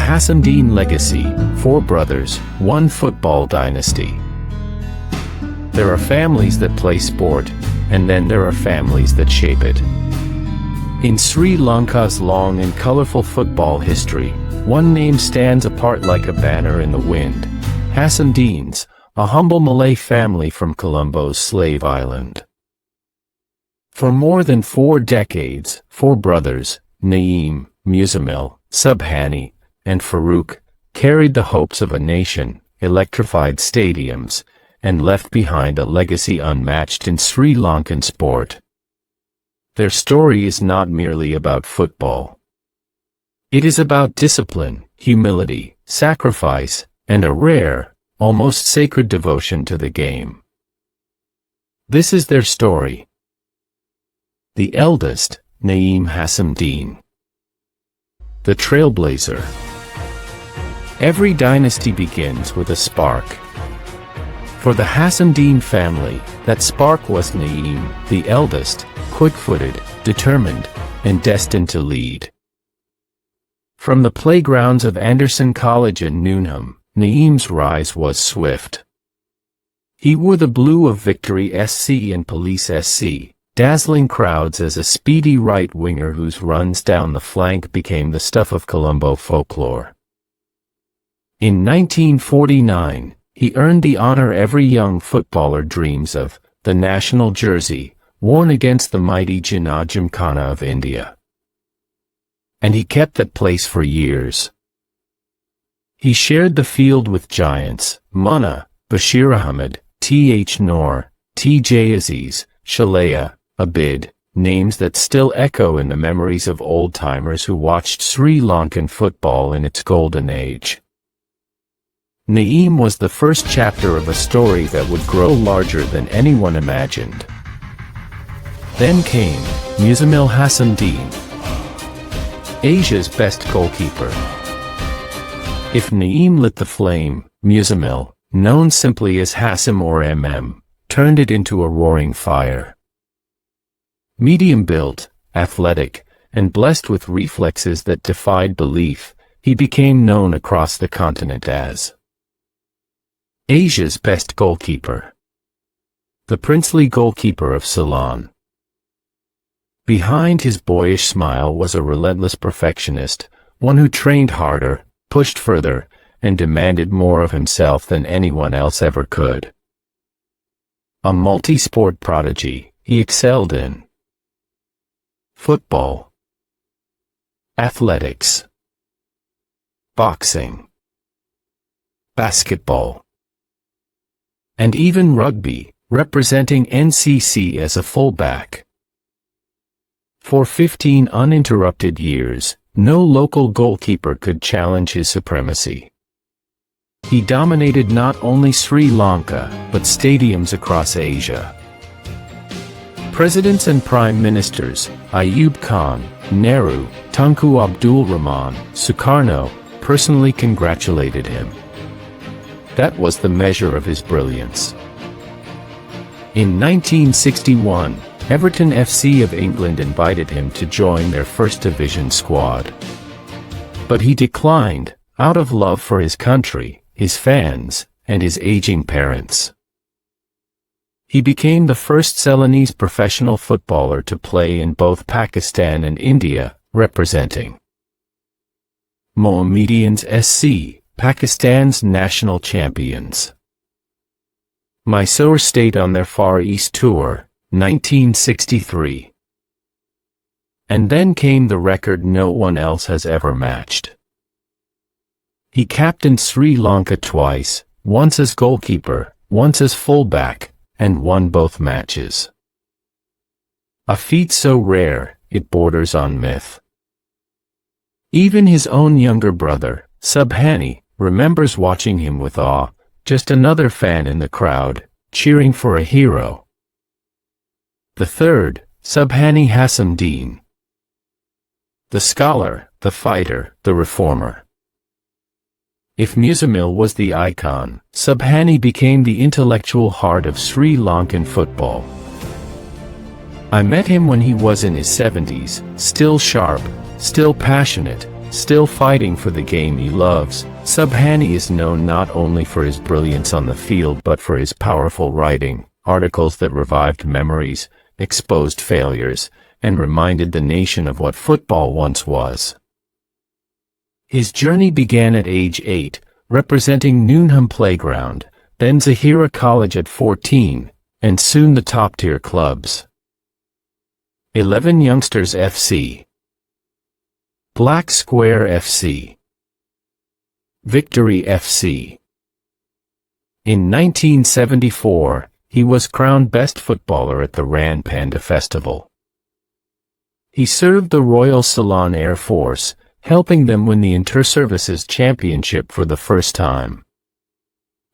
Hassandine legacy, 4 brothers, 1 football dynasty. There are families that play sport, and then there are families that shape it. In Sri Lanka's long and colorful football history, one name stands apart like a banner in the wind: Hassindeenes, a humble Malay family from Colombo's slave island. For more than 4 decades, 4 brothers, Naeem, Muzammil, Subhani, and Farouk, carried the hopes of a nation, electrified stadiums, and left behind a legacy unmatched in Sri Lankan sport. Their story is not merely about football. It is about discipline, humility, sacrifice, and a rare, almost sacred devotion to the game. This is their story. The eldest, Naeem Hassandine. The trailblazer. Every dynasty begins with a spark. For the Hassandine family, that spark was Naeem, the eldest, quick-footed, determined, and destined to lead. From the playgrounds of Anderson College in Newnham, Naeem's rise was swift. He wore the blue of Victory SC and Police SC, dazzling crowds as a speedy right-winger whose runs down the flank became the stuff of Colombo folklore. In 1949, he earned the honor every young footballer dreams of, the national jersey, worn against the mighty Jinnah Gymkhana of India. And he kept that place for years. He shared the field with giants, Munna, Bashir Ahmed, T.H. Noor, T.J. Aziz, Shalaya, Abid, names that still echo in the memories of old-timers who watched Sri Lankan football in its golden age. Naeem was the first chapter of a story that would grow larger than anyone imagined. Then came Muzammil Hassandine, Asia's best goalkeeper. If Naeem lit the flame, Muzammil, known simply as Hassim or MM, turned it into a roaring fire. Medium-built, athletic, and blessed with reflexes that defied belief, he became known across the continent as Asia's best goalkeeper, the princely goalkeeper of Ceylon. Behind his boyish smile was a relentless perfectionist, one who trained harder, pushed further, and demanded more of himself than anyone else ever could. A multi-sport prodigy, he excelled in football, athletics, boxing, basketball, and even rugby, representing NCC as a fullback. For 15 uninterrupted years, no local goalkeeper could challenge his supremacy. He dominated not only Sri Lanka, but stadiums across Asia. Presidents and prime ministers, Ayub Khan, Nehru, Tunku Abdul Rahman, Sukarno, personally congratulated him. That was the measure of his brilliance. In 1961, Everton FC of England invited him to join their First Division squad. But he declined, out of love for his country, his fans, and his aging parents. He became the first Ceylonese professional footballer to play in both Pakistan and India, representing Mohammedans SC, Pakistan's national champions. Mysore stayed on their Far East tour, 1963. And then came the record no one else has ever matched. He captained Sri Lanka twice, once as goalkeeper, once as fullback, and won both matches. A feat so rare, it borders on myth. Even his own younger brother, Subhani, remembers watching him with awe, just another fan in the crowd, cheering for a hero. The third, Subhani Hassandine. The scholar, the fighter, the reformer. If Muzammil was the icon, Subhani became the intellectual heart of Sri Lankan football. I met him when he was in his 70s, still sharp, still passionate, still fighting for the game he loves. Subhani is known not only for his brilliance on the field but for his powerful writing, articles that revived memories, exposed failures, and reminded the nation of what football once was. His journey began at age 8, representing Newnham Playground, then Zahira College at 14, and soon the top-tier clubs. 11 Youngsters FC, Black Square FC, Victory FC. In 1974, he was crowned Best Footballer at the Rand Panda Festival. He served the Royal Ceylon Air Force, helping them win the Inter-Services Championship for the first time.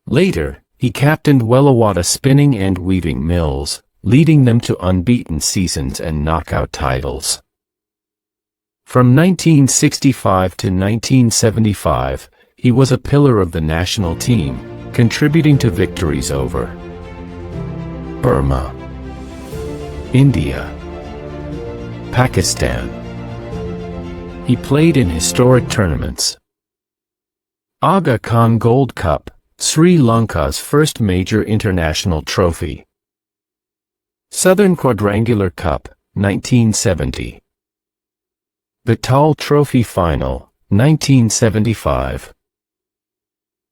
Later, he captained Wellawata Spinning and Weaving Mills, leading them to unbeaten seasons and knockout titles. From 1965 to 1975, he was a pillar of the national team, contributing to victories over Burma, India, Pakistan. He played in historic tournaments. Aga Khan Gold Cup, Sri Lanka's first major international trophy. Southern Quadrangular Cup, 1970. Vital Trophy Final, 1975.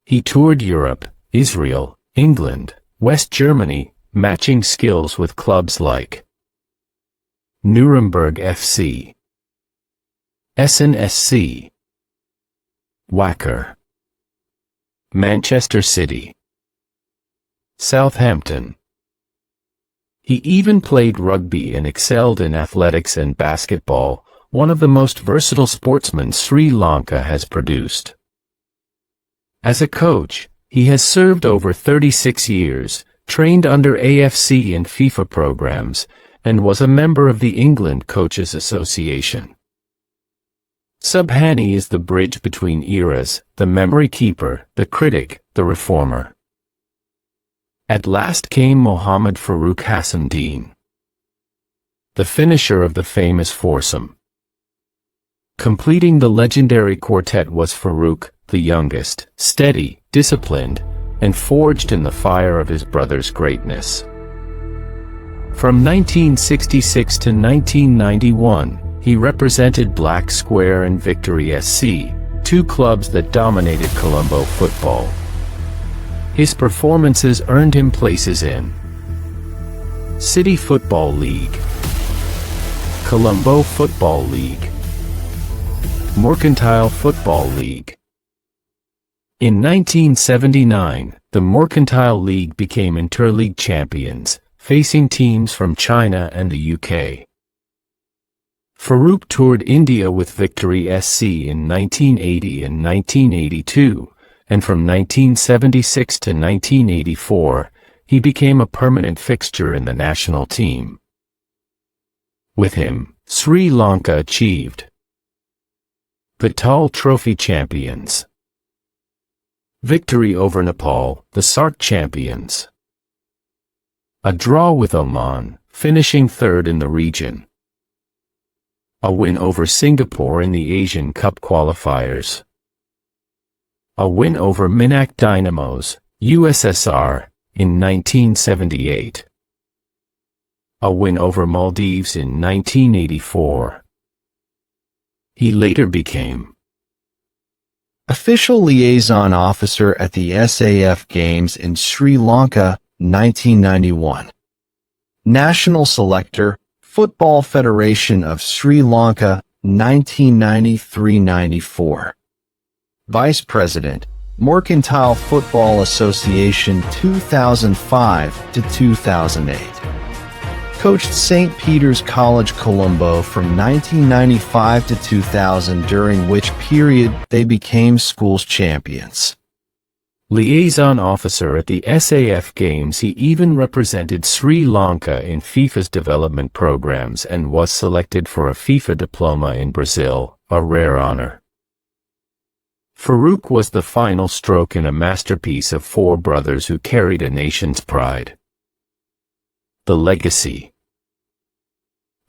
He toured Europe, Israel, England, West Germany, matching skills with clubs like Nuremberg FC, Essen SC, Wacker, Manchester City, Southampton. He even played rugby and excelled in athletics and basketball, one of the most versatile sportsmen Sri Lanka has produced. As a coach, he has served over 36 years, trained under AFC and FIFA programs, and was a member of the England Coaches Association. Subhani is the bridge between eras, the memory keeper, the critic, the reformer. At last came Mohammad Farooq Hassandine, the finisher of the famous foursome. Completing the legendary quartet was Farooq, the youngest, steady, disciplined, and forged in the fire of his brother's greatness. From 1966 to 1991, he represented Black Square and Victory SC, two clubs that dominated Colombo football. His performances earned him places in City Football League, Colombo Football League, Mercantile Football League. In 1979, the Mercantile League became interleague champions, facing teams from China and the UK. Farooq toured India with Victory SC in 1980 and 1982, and from 1976 to 1984, he became a permanent fixture in the national team. With him, Sri Lanka achieved Vital Trophy champions, victory over Nepal, the SARC champions, a draw with Oman, finishing third in the region, a win over Singapore in the Asian Cup qualifiers, a win over Minak Dynamos, USSR, in 1978, a win over Maldives in 1984. He later became Official Liaison Officer at the SAF Games in Sri Lanka, 1991. National Selector, Football Federation of Sri Lanka, 1993-94. Vice President, Mercantile Football Association 2005 to 2008. Coached St. Peter's College Colombo from 1995 to 2000, during which period they became schools champions. Liaison Officer at the SAF Games. He even represented Sri Lanka in FIFA's development programs and was selected for a FIFA diploma in Brazil, a rare honor. Farooq was the final stroke in a masterpiece of four brothers who carried a nation's pride. The legacy.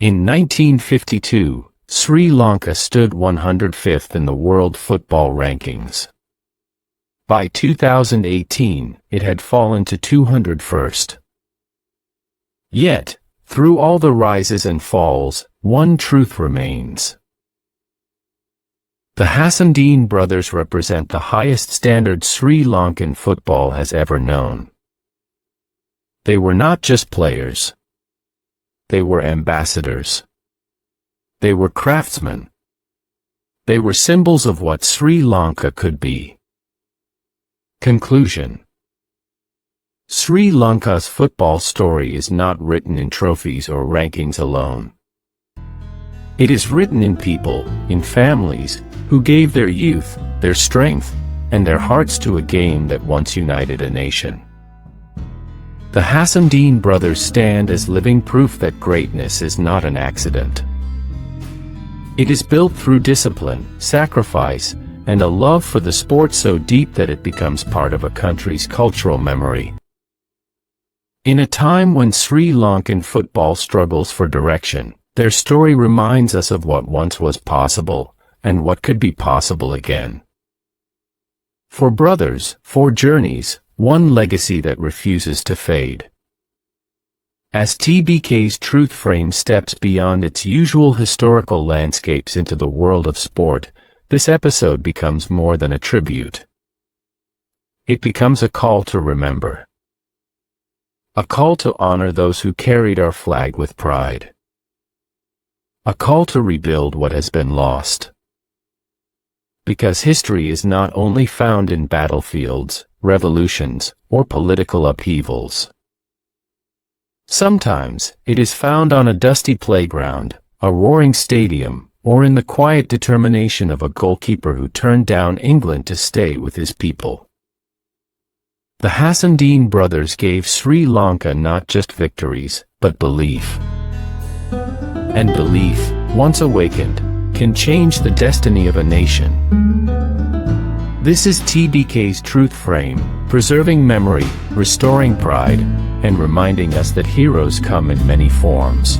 In 1952, Sri Lanka stood 105th in the world football rankings. By 2018, it had fallen to 201st. Yet, through all the rises and falls, one truth remains. The Hassandine brothers represent the highest standard Sri Lankan football has ever known. They were not just players. They were ambassadors. They were craftsmen. They were symbols of what Sri Lanka could be. Conclusion. Sri Lanka's football story is not written in trophies or rankings alone. It is written in people, in families, who gave their youth, their strength, and their hearts to a game that once united a nation. The Hassandine brothers stand as living proof that greatness is not an accident. It is built through discipline, sacrifice, and a love for the sport so deep that it becomes part of a country's cultural memory. In a time when Sri Lankan football struggles for direction, their story reminds us of what once was possible, and what could be possible again. 4 brothers, 4 journeys, one legacy that refuses to fade. As TBK's Truth Frame steps beyond its usual historical landscapes into the world of sport, this episode becomes more than a tribute. It becomes a call to remember. A call to honor those who carried our flag with pride. A call to rebuild what has been lost. Because history is not only found in battlefields, revolutions, or political upheavals. Sometimes, it is found on a dusty playground, a roaring stadium, or in the quiet determination of a goalkeeper who turned down England to stay with his people. The Hassandine brothers gave Sri Lanka not just victories, but belief. And belief, once awakened, can change the destiny of a nation. This is TBK's Truth Frame, preserving memory, restoring pride, and reminding us that heroes come in many forms.